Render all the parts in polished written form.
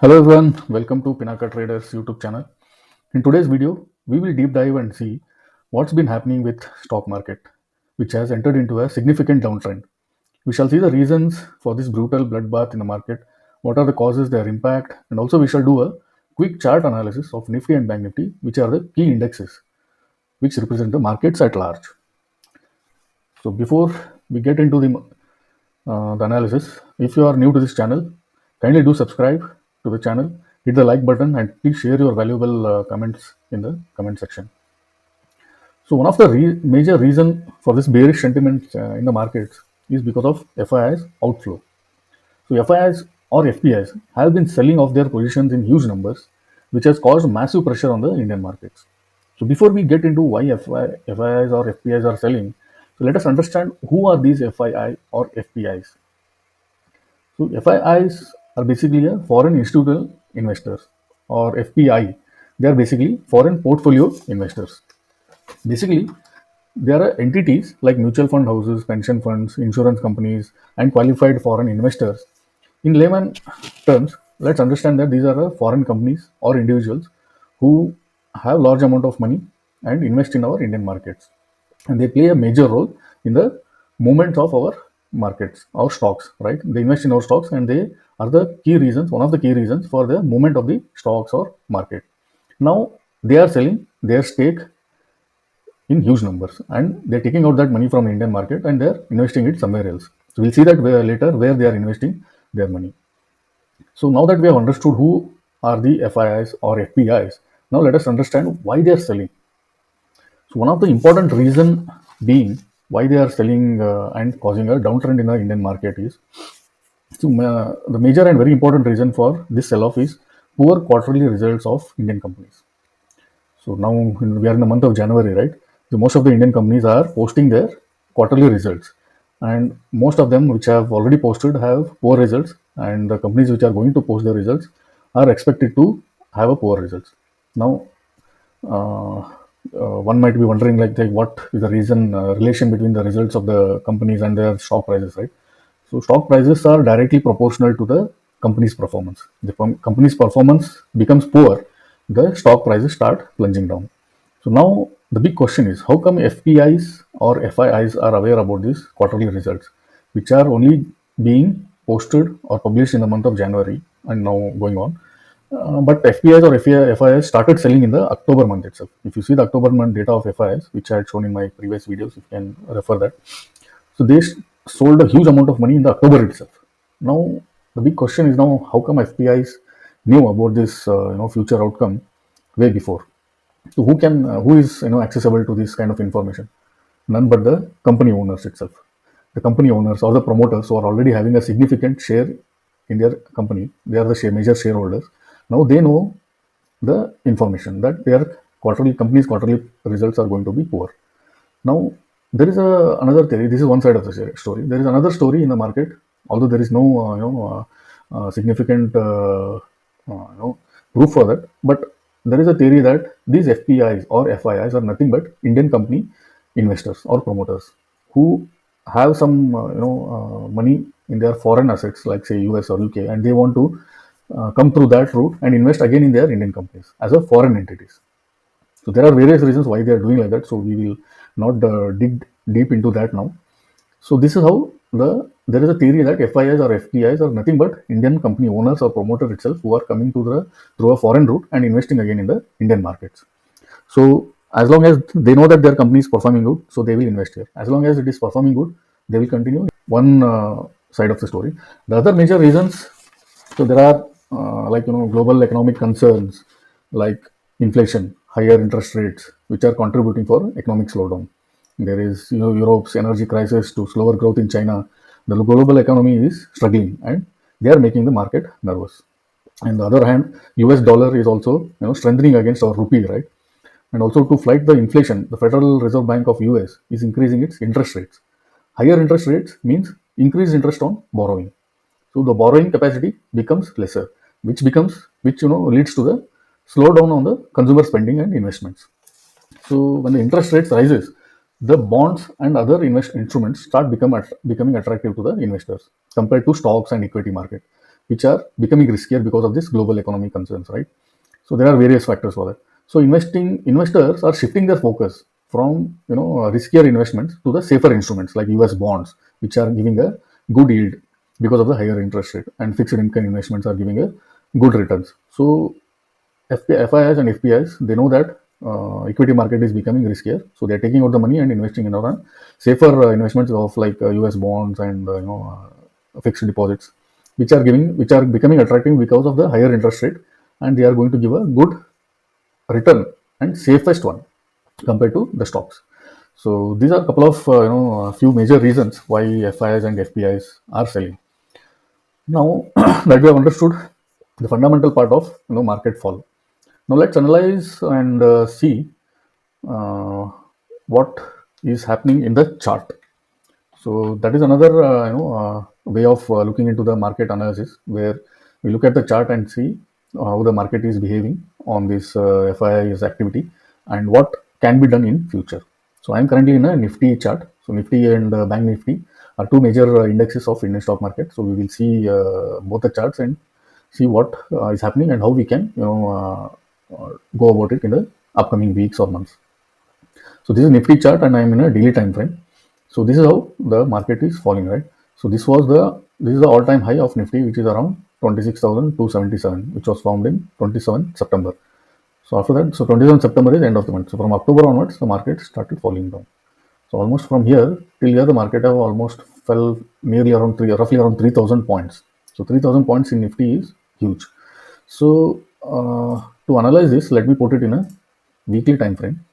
Hello everyone, welcome to Pinaka Traders YouTube channel. In today's video, we will deep dive and see what's been happening with stock market, which has entered into a significant downtrend. We shall see the reasons for this brutal bloodbath in the market, what are the causes, their impact, and also we shall do a quick chart analysis of Nifty and Bank Nifty, which are the key indexes which represent the markets at large. So before we get into the analysis, if you are new to this channel, kindly do subscribe to the channel, hit the like button, and please share your valuable comments in the comment section. So one of the major reason for this bearish sentiment in the markets is because of FII's outflow. So FIIs or FPIs have been selling off their positions in huge numbers, which has caused massive pressure on the Indian markets. So before we get into why FIIs or FPIs are selling, so let us understand who are these FII or FPIs. So FIIs are basically a foreign institutional investors, or FPI. They are basically foreign portfolio investors. Basically, there are entities like mutual fund houses, pension funds, insurance companies, and qualified foreign investors. In layman terms, let's understand that these are foreign companies or individuals who have large amount of money and invest in our Indian markets, and they play a major role in the movement of our markets, our stocks. Right? They invest in our stocks, and they are the key reasons. One of the key reasons for the movement of the stocks or market. Now they are selling their stake in huge numbers, and they're taking out that money from the Indian market and they're investing it somewhere else. So we'll see that later where they are investing their money. So now that we have understood who are the FIIs or FPIs, now let us understand why they are selling. So one of the important reason being why they are selling and causing a downtrend in the Indian market is, so the major and very important reason for this sell-off is poor quarterly results of Indian companies. So now we are in the month of January, right? So most of the Indian companies are posting their quarterly results, and most of them which have already posted have poor results, and the companies which are going to post their results are expected to have a poor results. Now, uh, one might be wondering like what is the reason relation between the results of the companies and their stock prices, right? So stock prices are directly proportional to the company's performance. The company's performance becomes poor, the stock prices start plunging down. So now the big question is, how come FPIs or FIIs are aware about these quarterly results, which are only being posted or published in the month of January and now going on? But FPIs or FIIs started selling in the October month itself. If you see the October month data of FIIs, which I had shown in my previous videos, you can refer that. So they sold a huge amount of money in the October itself. Now the big question is, now how come FPIs knew about this future outcome way before? So who is accessible to this kind of information? None but the company owners itself. The company owners or the promoters who are already having a significant share in their company, they are the major shareholders. Now they know the information that their company's quarterly results are going to be poor. Now there is another theory. This is one side of the story. There is another story in the market, although there is no significant proof for that. But there is a theory that these FPIs or FIIs are nothing but Indian company investors or promoters who have some money in their foreign assets, like say US or UK, and they want to come through that route and invest again in their Indian companies as a foreign entities. So there are various reasons why they are doing like that. So we will not dig deep into that now. So this is how there is a theory that FIIs or FPIs are nothing but Indian company owners or promoters itself who are coming to through a foreign route and investing again in the Indian markets. So as long as they know that their company is performing good, so they will invest here. As long as it is performing good, they will continue. One side of the story. The other major reasons. So there are global economic concerns like inflation, higher interest rates, which are contributing for economic slowdown. There is Europe's energy crisis to slower growth in China. The global economy is struggling, and they are making the market nervous. On the other hand, US dollar is also strengthening against our rupee, right? And also to fight the inflation, the Federal Reserve Bank of US is increasing its interest rates. Higher interest rates means increased interest on borrowing. So the borrowing capacity becomes lesser, which leads to the slowdown on the consumer spending and investments. So when the interest rates rises, the bonds and other instruments start becoming attractive to the investors compared to stocks and equity market. which are becoming riskier because of this global economic concerns, right? So there are various factors for that. So investors are shifting their focus from riskier investments to the safer instruments like US bonds, which are giving a good yield because of the higher interest rate, and fixed income investments are giving a good returns. So FIIs and FPIs, they know that equity market is becoming riskier, so they're taking out the money and investing in other safer investments of like US bonds and fixed deposits, which are becoming attractive because of the higher interest rate, and they are going to give a good return and safest one compared to the stocks. So these are a couple of a few major reasons why FIIs and FPIs are selling. Now that we have understood the fundamental part of market fall, now let's analyze and see uh, what is happening in the chart. So that is another way of looking into the market analysis, where we look at the chart and see how the market is behaving on this FII's activity and what can be done in future. So I am currently in a Nifty chart. So Nifty and Bank Nifty are two major indexes of Indian stock market. So we will see both the charts and see what is happening and how we can go about it in the upcoming weeks or months. So this is Nifty chart, and I am in a daily time frame. So this is how the market is falling, right? So this is the all-time high of Nifty, which is around 26,277, which was formed in 27 September. So after that, so 27 September is end of the month. So from October onwards, the market started falling down. So almost from here till here, the market have almost fell nearly around roughly around 3,000 points. So 3,000 points in Nifty is huge. So to analyze this, let me put it in a weekly time frame.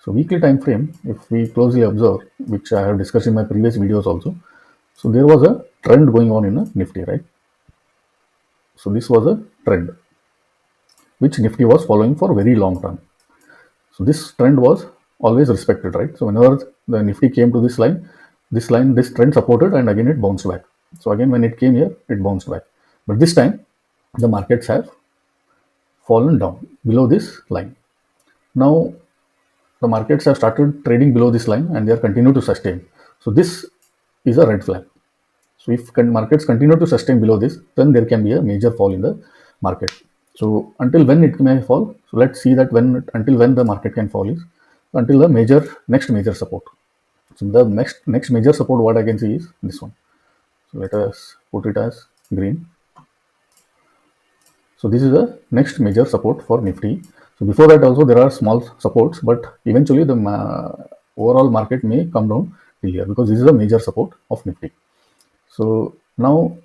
So weekly time frame, if we closely observe, which I have discussed in my previous videos also, so there was a trend going on in a Nifty, right? So this was a trend which Nifty was following for very long time. So this trend was always respected, right? So whenever the Nifty came to this trend supported, and again it bounced back. So again when it came here, it bounced back. But this time the markets have fallen down below this line. Now the markets have started trading below this line and they are continue to sustain. So this is a red flag. So if markets continue to sustain below this, then there can be a major fall in the market. So until when it may fall, so let's see that until when the market can fall is until the next major support. So the next major support what I can see is this one. So let us put it as green. So this is the next major support for Nifty. So before that also there are small supports, but eventually the overall market may come down till here because this is a major support of Nifty. So now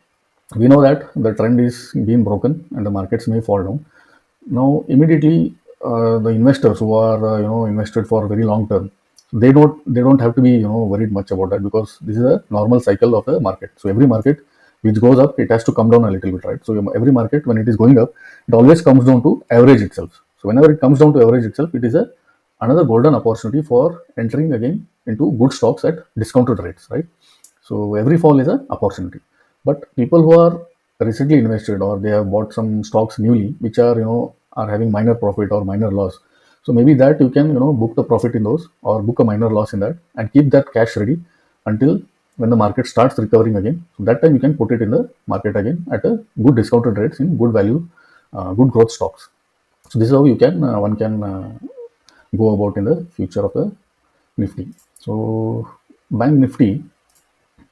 we know that the trend is being broken and the markets may fall down. Now immediately the investors who are invested for very long term, they don't have to be worried much about that, because this is a normal cycle of the market. So every market which goes up, it has to come down a little bit, right? So every market when it is going up, it always comes down to average itself. So whenever it comes down to average itself, it is another golden opportunity for entering again into good stocks at discounted rates, right? So every fall is an opportunity. But people who are recently invested or they have bought some stocks newly, which are are having minor profit or minor loss. So maybe that you can book the profit in those or book a minor loss in that and keep that cash ready until when the market starts recovering again. So that time you can put it in the market again at a good discounted rates in good value, good growth stocks. So this is how you can one can go about in the future of the Nifty. So Bank Nifty,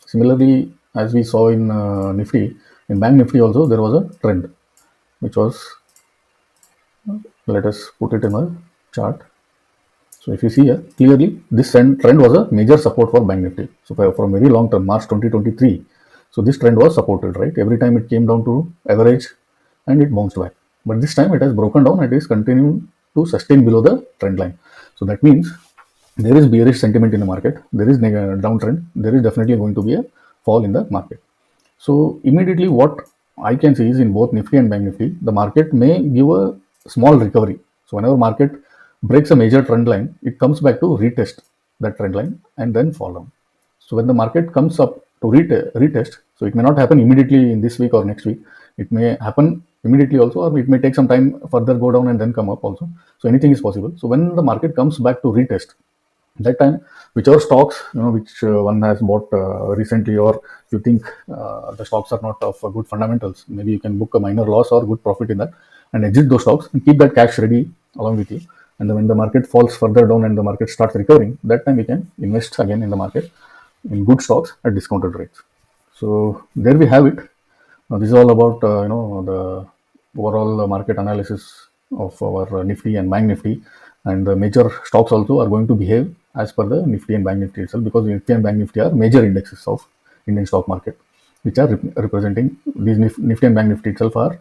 similarly, as we saw in Nifty, in Bank Nifty also there was a trend, which was, let us put it in a chart. So if you see here, clearly this trend was a major support for Bank Nifty. So from very long term, March 2023, so this trend was supported, right? Every time it came down to average and it bounced back. But this time it has broken down and it is continuing to sustain below the trend line. So that means there is bearish sentiment in the market, there is downtrend, there is definitely going to be a fall in the market. So immediately what I can see is in both Nifty and Bank Nifty, the market may give a small recovery. So whenever market breaks a major trend line, it comes back to retest that trend line and then fall down. So when the market comes up to retest, so it may not happen immediately in this week or next week. It may happen immediately also, or it may take some time further go down and then come up also. So anything is possible. So when the market comes back to retest That time, whichever stocks which one has bought recently, or you think the stocks are not of good fundamentals, maybe you can book a minor loss or good profit in that and exit those stocks and keep that cash ready along with you. And then when the market falls further down and the market starts recovering, that time we can invest again in the market in good stocks at discounted rates. So there we have it. Now, this is all about the overall market analysis of our Nifty and Bank Nifty, and the major stocks also are going to behave as per the Nifty and Bank Nifty itself, because Nifty and Bank Nifty are major indexes of Indian stock market, which are representing these Nifty and Bank Nifty itself are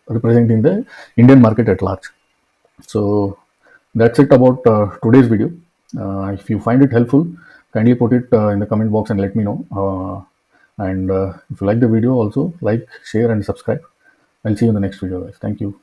representing the Indian market at large. So that's it about today's video. If you find it helpful, kindly put it in the comment box and let me know. And if you like the video, also like, share, and subscribe. I'll see you in the next video, guys. Thank you.